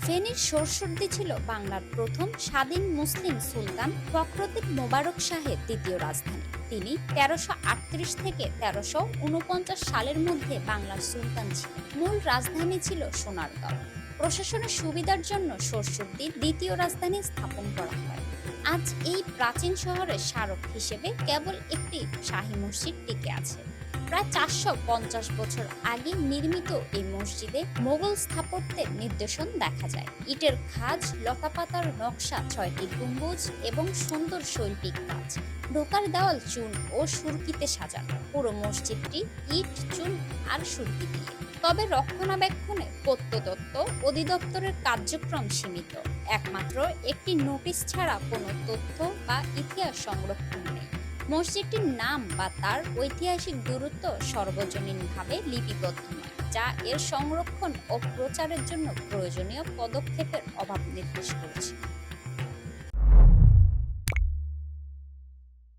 ফেনীর সোরসর্দি ছিল বাংলার প্রথম স্বাধীন মুসলিম সুলতান ফখরুদ্দীন মোবারক শাহের দ্বিতীয় রাজধানী। তিনি ১৩৩৮ থেকে ১৩৪৯ সালের মধ্যে বাংলার সুলতান ছিলেন। মূল রাজধানী ছিল সোনারগাঁও। প্রশাসনের সুবিধার জন্য সোরসর্দির দ্বিতীয় রাজধানী স্থাপন করা হয়। আজ এই প্রাচীন শহরের স্মারক হিসেবে কেবল একটি শাহী মসজিদ টিকে আছে। প্রায় ৪৫০ বছর আগে নির্মিত এই মসজিদে মোগল স্থাপত্যের নিদর্শন দেখা যায়। ইটের খাঁজ, লতাপাতার নকশা, ৬টি গম্বুজ এবং সুন্দর শৈল্পিক কাজ। ঢোকার দেওয়াল চুন ও সুরকিতে সাজানো। পুরো মসজিদটি ইট, চুন আর সুরকি দিয়ে। তবে রক্ষণাবেক্ষণে প্রত্নতত্ত্ব অধিদপ্তরের কার্যক্রম সীমিত। একমাত্র একটি নোটিশ ছাড়া কোনো তথ্য বা ইতিহাস সংরক্ষণ নেই। মসজিদটির নাম বা তার ঐতিহাসিক গুরুত্ব সর্বজনীনভাবে লিপিবদ্ধ নয়, যা এর সংরক্ষণ ও প্রচারের জন্য প্রয়োজনীয় পদক্ষেপের অভাব নির্দেশ করছে।